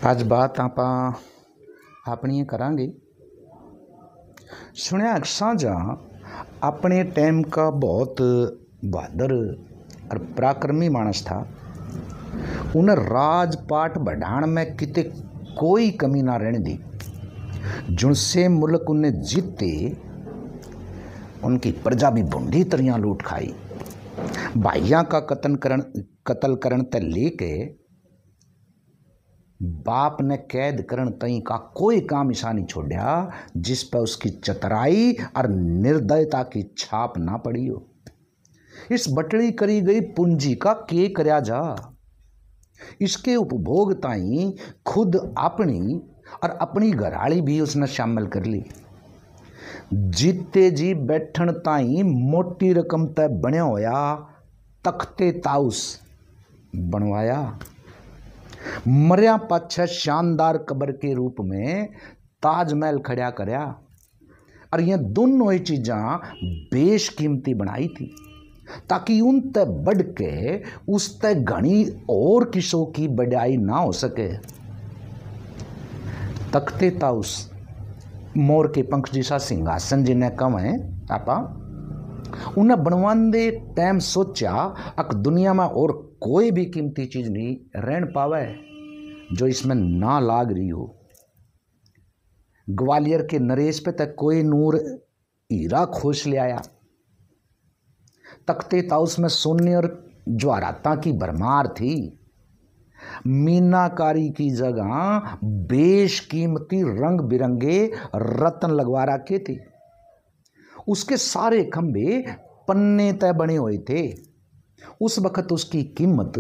आज बात अपनी करांगे। सुनिया साझा अपने टाइम का बहुत बहादुर और पराक्रमी मानस था। उन्हें राजपाट बढ़ाने में किते कोई कमी ना रहने दी। जिनसे मुल्क उन्हें जीते उनकी प्रजा भी बूंदी तरियां लूट खाई। भाइयों का कत्ल करण ते लेके बाप ने कैद करण तई का कोई काम ऐसा नहीं छोड़ा जिस पर उसकी चतुराई और निर्दयता की छाप ना पड़ी हो। इस बटड़ी करी गई पूंजी का के करया जा। इसके उपभोग ताई खुद अपनी और अपनी घराली भी उसने शामिल कर ली। जीते जी बैठन ताई मोटी रकम तय बनया होया तख्ते ताउस बनवाया। मरिया पाछे शानदार कब्र के रूप में ताजमहल खड़ा करया। और ये दोनों ही चीज़ां बेशकीमती बनाई थी ताकि उन ते बढ़ के उस ते घनी और किसों की बढ़ाई ना हो सके। तख्ते ताउस मोर के पंख जैसा सिंहासन जिन्हें कहें आपा उन्हें बनवाने टाइम सोचा अक दुनिया में और कोई भी कीमती चीज नहीं रहन पावे जो इसमें ना लाग रही हो। ग्वालियर के नरेश पे तक कोई नूर हीरा खोज ले आया। तख्ते ताउस में सोने और ज्वाराता की भरमार थी। मीनाकारी की जगह बेशकीमती रंग बिरंगे रत्न लगवा रखे थे। उसके सारे खंभे पन्ने तय बने हुए थे। उस वक्त उसकी कीमत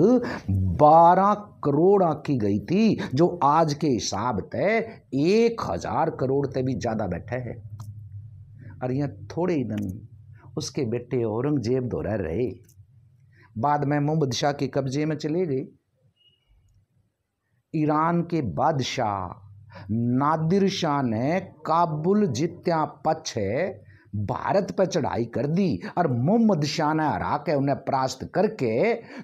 12 करोड़ आकी गई थी जो आज के हिसाब तय 1000 करोड़ तय भी ज्यादा बैठे है। और यह थोड़े ही दिन उसके बेटे औरंगजेब दोहरा रहे। बाद में मोहम्मद शाह के कब्जे में चले गए। ईरान के बादशाह नादिर शाह ने काबुल जीत्या पछे भारत पर चढ़ाई कर दी और मोहम्मद शाह ने हरा के उन्हें परास्त करके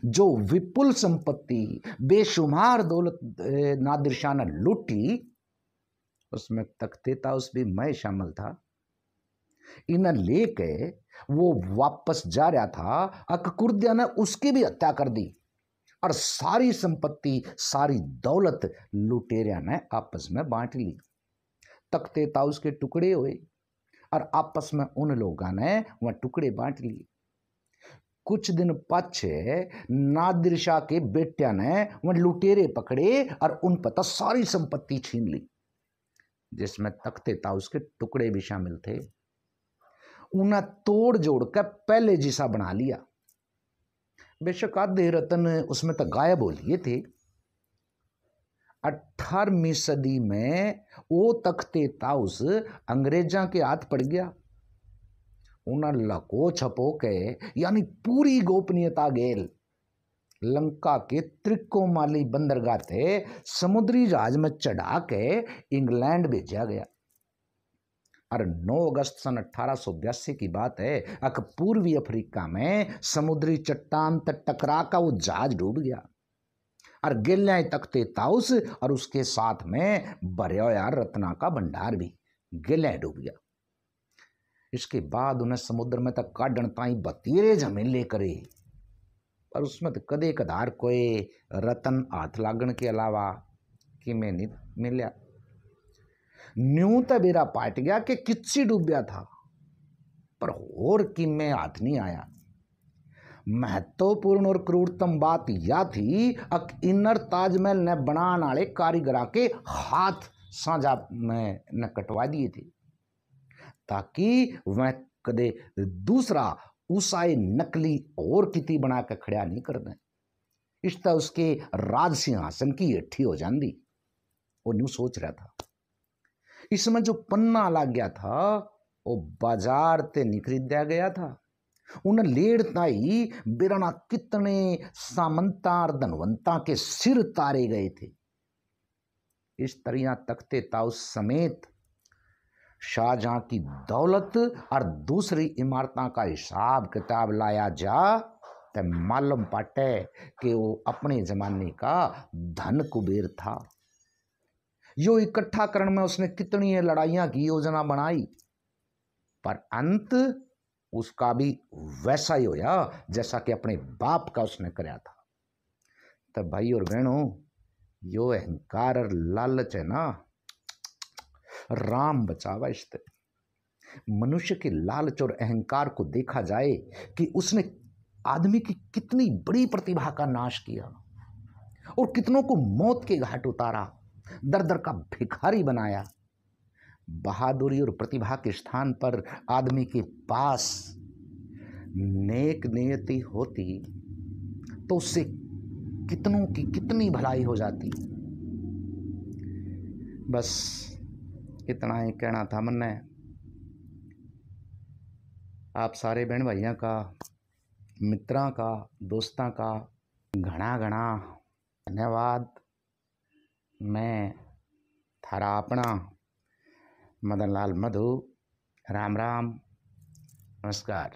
जो विपुल संपत्ति बेशुमार दौलत नादिर शाह ने लूटी उसमें तख्ते ताउस भी मैं शामिल था। इन्हें लेके वो वापस जा रहा था। अककुर्दिया ने उसकी भी हत्या कर दी और सारी संपत्ति सारी दौलत लुटेरिया ने आपस में बांट ली। तख्ते ताउस के टुकड़े हुए और आपस में उन लोगों ने वह टुकड़े बांट लिए। कुछ दिन पाछे नादिर शाह के बेटिया ने वह लुटेरे पकड़े और उन पर सारी संपत्ति छीन ली जिसमें तख्ते ताउस के टुकड़े भी शामिल थे। उन्हें तोड़ जोड़ कर पहले जैसा बना लिया। बेशक आधे रत्न उसमें तो गायब हो लिए थे। 18वीं सदी में वो तख्ते ताउस अंग्रेजा के हाथ पड़ गया। उन्हें लको छपो के यानी पूरी गोपनीयता गेल लंका के त्रिकोमाली बंदरगाह थे समुद्री जहाज में चढ़ा के इंग्लैंड भेजा गया। और 9 अगस्त सन 1882 की बात है। अक पूर्वी अफ्रीका में समुद्री चट्टान तक टकरा का वो जहाज डूब गया और गिल्ले तख्ते ताउस और उसके साथ में भरया रत्ना का भंडार भी गिल्ले डूब गया। इसके बाद उन्हें समुद्र में तक काटन ताई बतीरे झमेले करे पर उसमें तो कदे कदार कोई रतन हाथ लागण के अलावा कि में नहीं मिला। न्यू तो बेरा पाट गया कि किच्ची डूबया था पर और कि में हाथ नहीं आया। महत्वपूर्ण और क्रूरतम बात यह थी अक इनर ताजमहल ने बनाने वाले कारीगरा के हाथ साझा में न कटवा दिए थे ताकि वह कदे दूसरा उसाए नकली और किती बना के खड़ा नहीं कर दें। इस तरह उसके राज सिंहासन की हेठी हो जाती। वो न्यू सोच रहा था। इसमें जो पन्ना लग गया था वो बाजार ते नहीं खरीदा गया था। उन्हें लेड़ता ही बिरना कितने सामंता और धनवंता के सिर तारे गए थे। इस तरह तख्ते ताउस समेत शाहजहां की दौलत और दूसरी इमारतों का हिसाब किताब लाया जा तो मालूम पाटे कि वो अपने जमाने का धन कुबेर था। यो इकट्ठा करने में उसने कितनी ये लड़ाइयां की, योजना बनाई, पर अंत उसका भी वैसा ही होया जैसा कि अपने बाप का उसने कराया था। तब भाई और बहनों, यो अहंकार और लालच है ना, राम बचावा इससे। मनुष्य के लालच और अहंकार को देखा जाए कि उसने आदमी की कितनी बड़ी प्रतिभा का नाश किया और कितनों को मौत के घाट उतारा, दर दर का भिखारी बनाया। बहादुरी और प्रतिभा के स्थान पर आदमी के पास नेक नियति होती तो उससे कितनों की कितनी भलाई हो जाती। बस इतना ही कहना था मैंने। आप सारे बहन भाइयों का, मित्रों का, दोस्तों का घना घना धन्यवाद। मैं थारा अपना मदन लाल मधु, राम राम, नमस्कार।